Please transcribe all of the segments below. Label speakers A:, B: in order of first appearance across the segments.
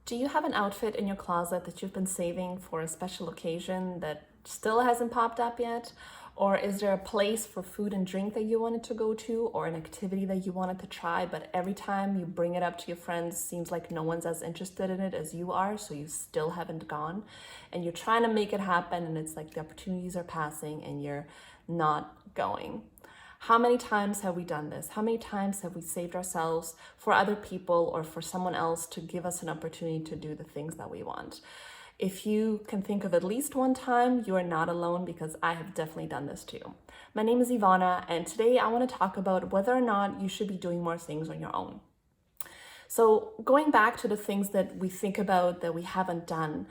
A: Do you have an outfit in your closet that you've been saving for a special occasion that still hasn't popped up yet? Or is there a place for food and drink that you wanted to go to, or an activity that you wanted to try, but every time you bring it up to your friends, seems like no one's as interested in it as you are, so you still haven't gone? And you're trying to make it happen, and it's like the opportunities are passing and you're not going. How many times have we done this? How many times have we saved ourselves for other people or for someone else to give us an opportunity to do the things that we want? If you can think of at least one time, you are not alone, because I have definitely done this too. My name is Ivana, and today I want to talk about whether or not you should be doing more things on your own. So going back to the things that we think about that we haven't done,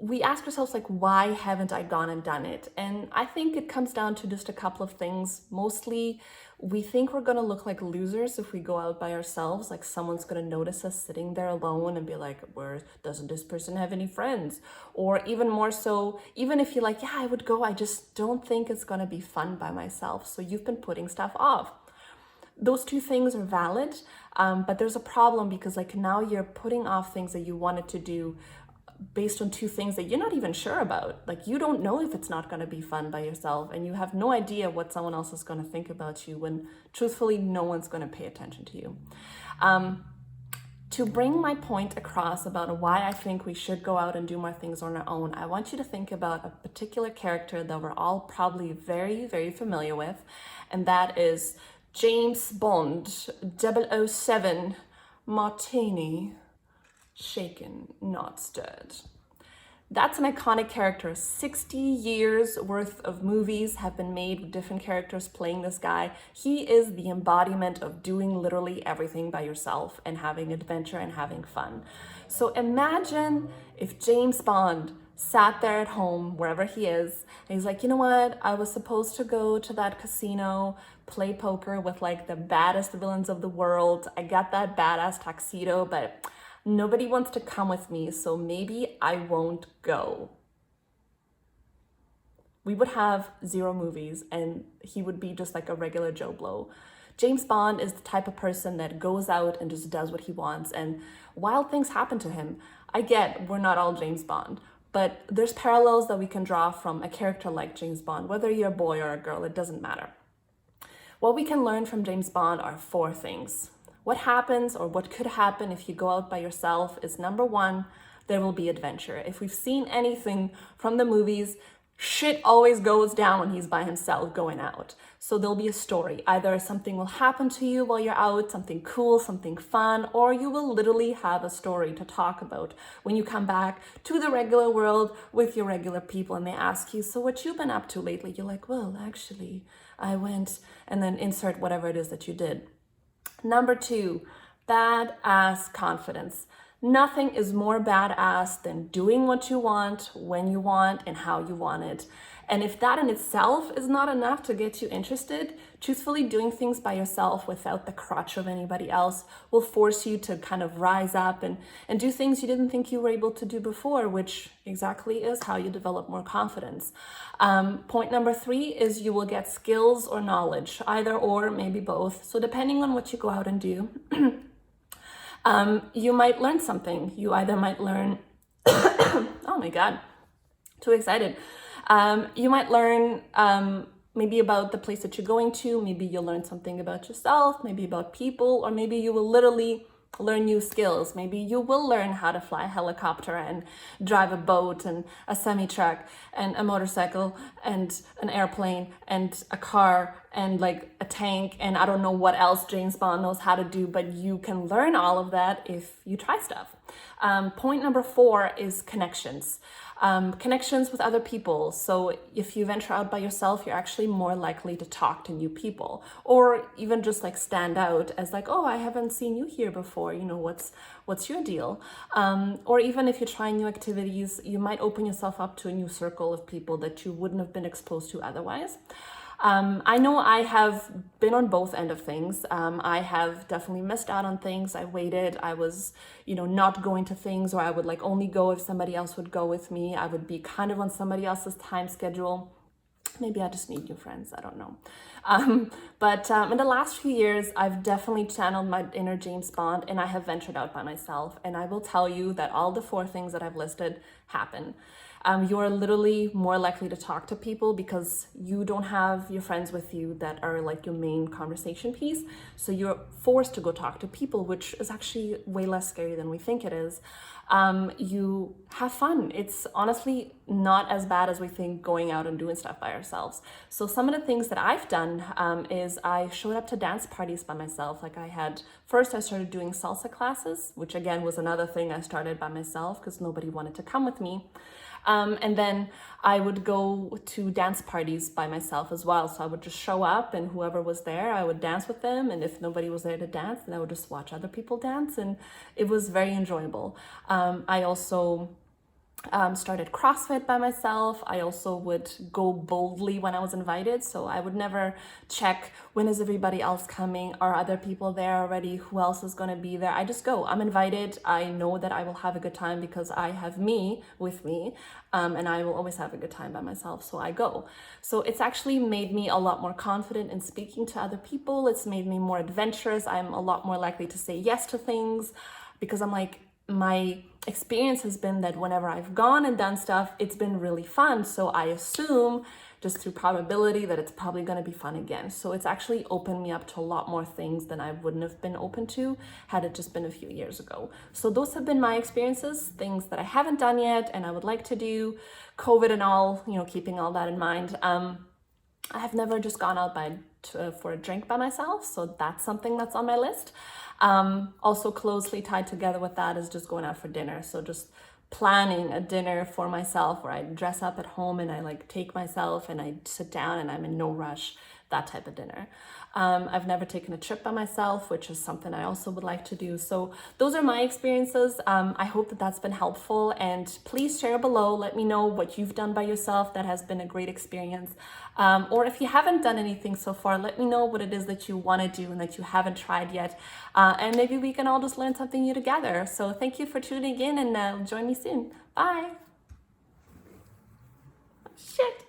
A: we ask ourselves, like, why haven't I gone and done it? And I think it comes down to just a couple of things. Mostly, we think we're gonna look like losers if we go out by ourselves, like someone's gonna notice us sitting there alone and be like, where doesn't this person have any friends? Or even more so, even if you're like, yeah, I would go, I just don't think it's gonna be fun by myself. So you've been putting stuff off. Those two things are valid, but there's a problem, because like now you're putting off things that you wanted to do based on two things that you're not even sure about. Like, you don't know if it's not going to be fun by yourself, and you have no idea what someone else is going to think about you, when truthfully no one's going to pay attention to you. To bring my point across about why I think we should go out and do more things on our own, I want you to think about a particular character that we're all probably very, very familiar with, and that is James Bond, 007, Martini, shaken, not stirred. That's an iconic character. 60 years worth of movies have been made with different characters playing this guy. He is the embodiment of doing literally everything by yourself and having adventure and having fun. So imagine if James Bond sat there at home, wherever he is, and he's like, you know what? I was supposed to go to that casino, play poker with like the baddest villains of the world. I got that badass tuxedo, but nobody wants to come with me, so maybe I won't go. We would have 0 movies and he would be just like a regular Joe Blow. James Bond is the type of person that goes out and just does what he wants, and wild things happen to him. I get we're not all James Bond, but there's parallels that we can draw from a character like James Bond. Whether you're a boy or a girl, it doesn't matter. What we can learn from James Bond are 4 things. What happens, or what could happen if you go out by yourself, is number 1, there will be adventure. If we've seen anything from the movies, shit always goes down when he's by himself going out. So there'll be a story. Either something will happen to you while you're out, something cool, something fun, or you will literally have a story to talk about when you come back to the regular world with your regular people and they ask you, so what you been up to lately? You're like, well, actually, I went, and then insert whatever it is that you did. Number 2, badass confidence. Nothing is more badass than doing what you want, when you want, and how you want it. And if that in itself is not enough to get you interested, truthfully, doing things by yourself without the crutch of anybody else will force you to kind of rise up and do things you didn't think you were able to do before, which exactly is how you develop more confidence. Point number 3 is you will get skills or knowledge, either or, maybe both. So depending on what you go out and do, you might learn something. You either might learn, oh my God, too excited. You might learn maybe about the place that you're going to, maybe you'll learn something about yourself, maybe about people, or maybe you will literally learn new skills. Maybe you will learn how to fly a helicopter and drive a boat and a semi-truck and a motorcycle and an airplane and a car and like a tank, and I don't know what else James Bond knows how to do, but you can learn all of that if you try stuff. Point number 4 is connections. Connections with other people. So if you venture out by yourself, you're actually more likely to talk to new people, or even just like stand out as like, oh, I haven't seen you here before. You know, what's your deal? Or even if you're trying new activities, you might open yourself up to a new circle of people that you wouldn't have been exposed to otherwise. I know I have been on both end of things. I have definitely missed out on things. I waited. I was, not going to things, or I would like only go if somebody else would go with me. I would be kind of on somebody else's time schedule. maybe I just need new friends. I don't know. But in the last few years, I've definitely channeled my inner James Bond, and I have ventured out by myself. And I will tell you that all the 4 things that I've listed happen. You are literally more likely to talk to people because you don't have your friends with you that are like your main conversation piece. So you're forced to go talk to people, which is actually way less scary than we think it is. You have fun. It's honestly not as bad as we think going out and doing stuff by ourselves. So some of the things that I've done is I showed up to dance parties by myself. Like first I started doing salsa classes, which again was another thing I started by myself because nobody wanted to come with me. And then I would go to dance parties by myself as well. So I would just show up, and whoever was there, I would dance with them. And if nobody was there to dance, then I would just watch other people dance. And it was very enjoyable. I also started CrossFit by myself. I also would go boldly when I was invited. So I would never check when is everybody else coming, are other people there already, who else is going to be there. I just go, I'm invited. I know that I will have a good time because I have me with me, and I will always have a good time by myself. So I go. So it's actually made me a lot more confident in speaking to other people. It's made me more adventurous. I'm a lot more likely to say yes to things because I'm like, my experience has been that whenever I've gone and done stuff, it's been really fun. So I assume just through probability that it's probably going to be fun again. So it's actually opened me up to a lot more things than I wouldn't have been open to had it just been a few years ago. So those have been my experiences, things that I haven't done yet and I would like to do. COVID and all, keeping all that in mind. I have never just gone out for a drink by myself. So that's something that's on my list. Also closely tied together with that is just going out for dinner. So just planning a dinner for myself where I dress up at home and I take myself and I sit down and I'm in no rush, that type of dinner. I've never taken a trip by myself, which is something I also would like to do. So those are my experiences. I hope that that's been helpful, and please share below. Let me know what you've done by yourself that has been a great experience. Or if you haven't done anything so far, let me know what it is that you want to do and that you haven't tried yet. And maybe we can all just learn something new together. So thank you for tuning in, and join me soon. Bye. Shit.